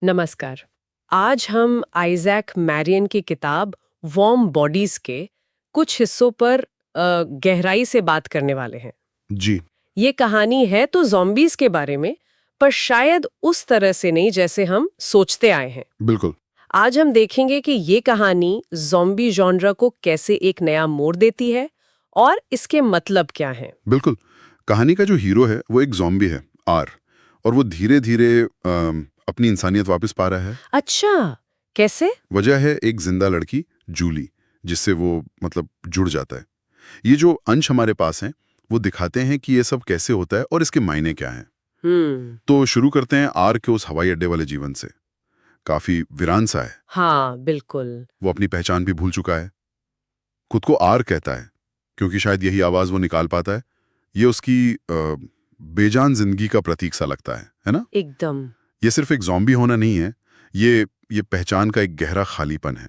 नमस्कार। आज हम आइजैक मैरियन की किताब वार्म बॉडीज के कुछ हिस्सों पर गहराई से बात करने वाले हैं। जी। ये कहानी है तो ज़ॉम्बीज के बारे में, पर शायद उस तरह से नहीं जैसे हम सोचते आए हैं। बिल्कुल। आज हम देखेंगे कि ये कहानी ज़ॉम्बी जॉनरा को कैसे एक नया मोड़ देती है और इसके मतलब क्या हैं। बिल्कुल। कहानी का जो हीरो है वो एक ज़ॉम्बी है, आर। और वो धीरे धीरे अपनी इंसानियत वापस पा रहा है। अच्छा, कैसे? वजह है एक जिंदा लड़की, जूली, जिससे वो मतलब जुड़ जाता है। ये जो अंश हमारे पास हैं वो दिखाते हैं कि ये सब कैसे होता है और इसके मायने क्या हैं। तो शुरू करते हैं आर के उस हवाई अड्डे वाले जीवन से। काफी वीरान सा है। हाँ, बिल्कुल। वो अपनी पहचान भी भूल चुका है। खुद को आर कहता है क्योंकि शायद यही आवाज वो निकाल पाता है। ये उसकी बेजान जिंदगी का प्रतीक सा लगता है ना? एकदम। ये सिर्फ एक ज़ॉम्बी होना नहीं है, ये पहचान का एक गहरा खालीपन है।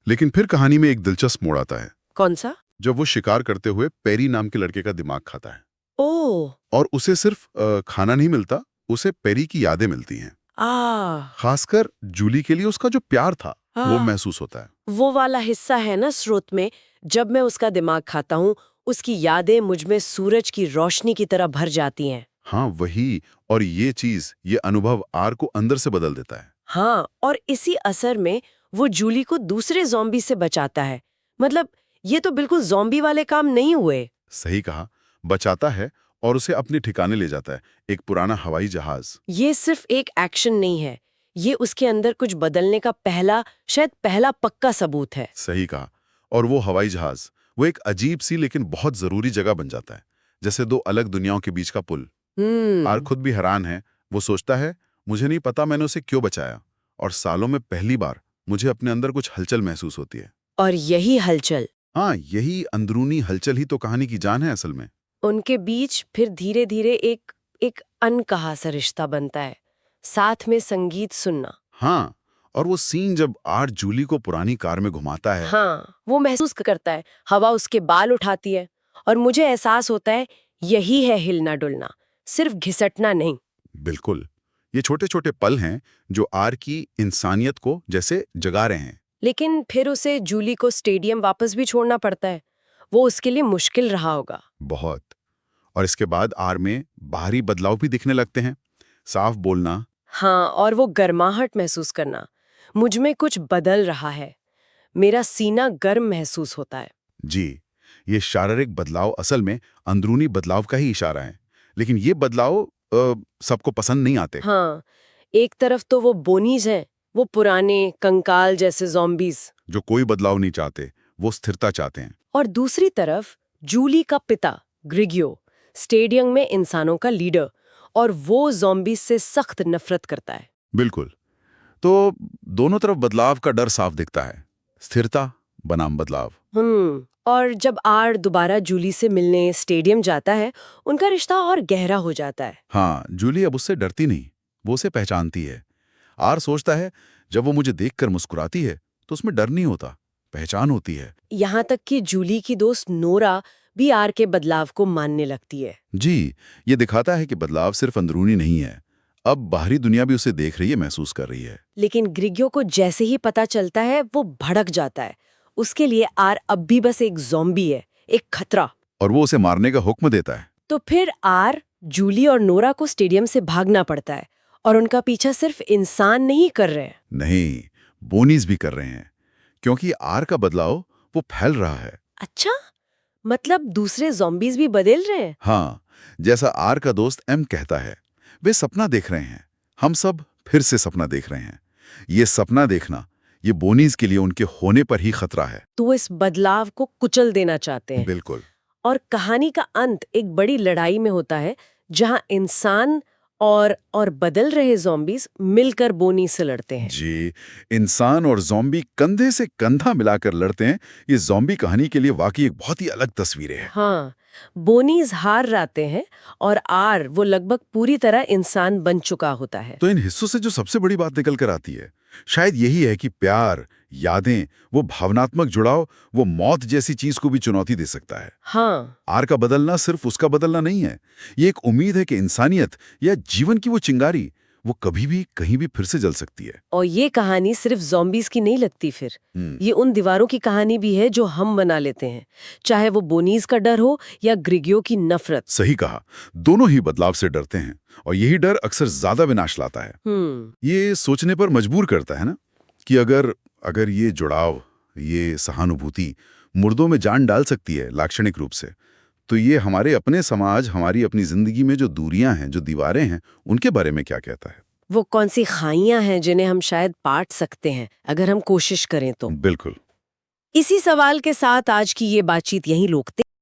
लेकिन फिर कहानी में एक दिलचस्प मोड़ आता है, कौन सा? जब वो शिकार करते हुए पेरी नाम के लड़के का दिमाग खाता है। ओह। और उसे सिर्फ खाना नहीं मिलता, उसे पेरी की यादें मिलती हैं। आ खासकर जूली के लिए उसका जो प्यार था वो महसूस होता है। वो वाला हिस्सा है ना स्रोत में, जब मैं उसका दिमाग खाता हूँ, उसकी यादें मुझ में सूरज की रोशनी की तरह भर जाती हैं। हाँ वही। और ये चीज, ये अनुभव आर को अंदर से बदल देता है। हाँ, और इसी असर में वो जूली को दूसरे ज़ॉम्बी से बचाता है। मतलब ये तो बिल्कुल ज़ॉम्बी वाले काम नहीं हुए। सही कहा। बचाता है और उसे अपने ठिकाने ले जाता है, एक पुराना हवाई जहाज। ये सिर्फ एक एक्शन नहीं है, ये उसके अंदर कुछ बदलने का शायद पहला पक्का सबूत है। सही कहा। और वो हवाई जहाज, वो एक अजीब सी लेकिन बहुत जरूरी जगह बन जाता है, जैसे दो अलग दुनियाओं के बीच का पुल। आर खुद भी हैरान है। वो सोचता है, मुझे नहीं पता मैंने उसे क्यों बचाया, और सालों में पहली बार मुझे अपने अंदर कुछ हलचल महसूस होती है। और यही हलचल हाँ, यही अंदरूनी हलचल ही तो कहानी की जान है असल में। उनके बीच फिर धीरे धीरे एक एक अनकहा सा रिश्ता बनता है, साथ में संगीत सुनना। हाँ। और वो सीन जब आर जूली को पुरानी कार में घुमाता है। हाँ, वो महसूस करता है, हवा उसके बाल उठाती है, और मुझे एहसास होता है यही है हिलना डुलना, सिर्फ घिसटना नहीं। बिल्कुल। ये छोटे छोटे पल हैं जो आर की इंसानियत को जैसे जगा रहे हैं। लेकिन फिर उसे जूली को स्टेडियम वापस भी छोड़ना पड़ता है। वो उसके लिए मुश्किल रहा होगा। बहुत। और इसके बाद आर में बाहरी बदलाव भी दिखने लगते हैं। साफ बोलना। हाँ, और वो गर्माहट महसूस करना, मुझ में कुछ बदल रहा है, मेरा सीना गर्म महसूस होता है। जी। ये शारीरिक बदलाव असल में अंदरूनी बदलाव का ही इशारा है। लेकिन ये बदलाव सबको पसंद नहीं आते। हाँ, एक तरफ तो वो बोनीज हैं, वो पुराने कंकाल जैसे ज़ॉम्बीज, जो कोई बदलाव नहीं चाहते, वो स्थिरता चाहते हैं। और दूसरी तरफ जूली का पिता ग्रिगियो, स्टेडियम में इंसानों का लीडर, और वो ज़ॉम्बीज से सख्त नफरत करता है। बिल्कुल। तो दोनों तरफ बदलाव का डर साफ दिखता है। स्थिरता बनाम बदलाव। और जब आर दोबारा जूली से मिलने स्टेडियम जाता है, उनका रिश्ता और गहरा हो जाता है। हाँ, जूली अब उससे डरती नहीं, वो उसे पहचानती है। आर सोचता है, जब वो मुझे देखकर मुस्कुराती है तो उसमें डर नहीं होता, पहचान होती है। यहाँ तक कि जूली की दोस्त नोरा भी आर के बदलाव को मानने लगती है। जी। ये दिखाता है कि बदलाव सिर्फ अंदरूनी नहीं है, अब बाहरी दुनिया भी उसे देख रही है, महसूस कर रही है। लेकिन ग्रिगियो को जैसे ही पता चलता है, वो भड़क जाता है। उसके लिए आर अब भी बस एक ज़ॉम्बी है, एक खतरा। और वो उसे मारने का हुक्म देता है। तो फिर आर, जूली और नोरा को स्टेडियम से भागना पड़ता है, और उनका पीछा सिर्फ इंसान नहीं कर रहे हैं। नहीं, बोनीज भी कर रहे हैं, क्योंकि आर का बदलाव वो फैल रहा है। अच्छा, मतलब दूसरे ज़ॉम्बीज भी बदल रहे हैं? हाँ, जैसा आर का दोस्त एम कहता है, वे सपना देख रहे हैं, हम सब फिर से सपना देख रहे हैं। ये सपना देखना, ये बोनीज के लिए उनके होने पर ही खतरा है। तो इस बदलाव को कुचल देना चाहते हैं। बिल्कुल। और कहानी का अंत एक बड़ी लड़ाई में होता है, जहां इंसान और बदल रहे ज़ॉम्बीज मिलकर बोनी से लड़ते हैं। जी। इंसान और ज़ॉम्बी कंधे से कंधा मिलाकर लड़ते हैं। ये ज़ॉम्बी कहानी के लिए वाकई एक बहुत ही अलग तस्वीर है। हाँ, बोनीज हार जाते हैं, और आर वो लगभग पूरी तरह इंसान बन चुका होता है। तो इन हिस्सों से जो सबसे बड़ी बात निकल कर आती है, शायद यही है कि प्यार, यादें, वो भावनात्मक जुड़ाव, वो मौत जैसी चीज को भी चुनौती दे सकता है। हाँ, आर का बदलना सिर्फ उसका बदलना नहीं है, ये एक उम्मीद है कि इंसानियत या जीवन की वो चिंगारी, वो कभी भी कहीं भी फिर से जल सकती है। और ये कहानी सिर्फ ज़ॉम्बीज़ की नहीं लगती फिर। ये उन दीवारों की कहानी भी है जो हम बना लेते हैं, चाहे वो बोनीज का डर हो या ग्रिगियो की नफरत। सही कहा, दोनों ही बदलाव से डरते हैं और यही डर अक्सर ज्यादा विनाश लाता है। ये सोचने पर मजबूर करता है ना कि अगर ये जुड़ाव, ये सहानुभूति मुर्दों में जान डाल सकती है लाक्षणिक रूप से, तो ये हमारे अपने समाज, हमारी अपनी जिंदगी में जो दूरियां हैं, जो दीवारें हैं, उनके बारे में क्या कहता है? वो कौन सी खाइयां हैं जिन्हें हम शायद पाट सकते हैं अगर हम कोशिश करें तो। बिल्कुल। इसी सवाल के साथ आज की ये बातचीत यहीं रोकते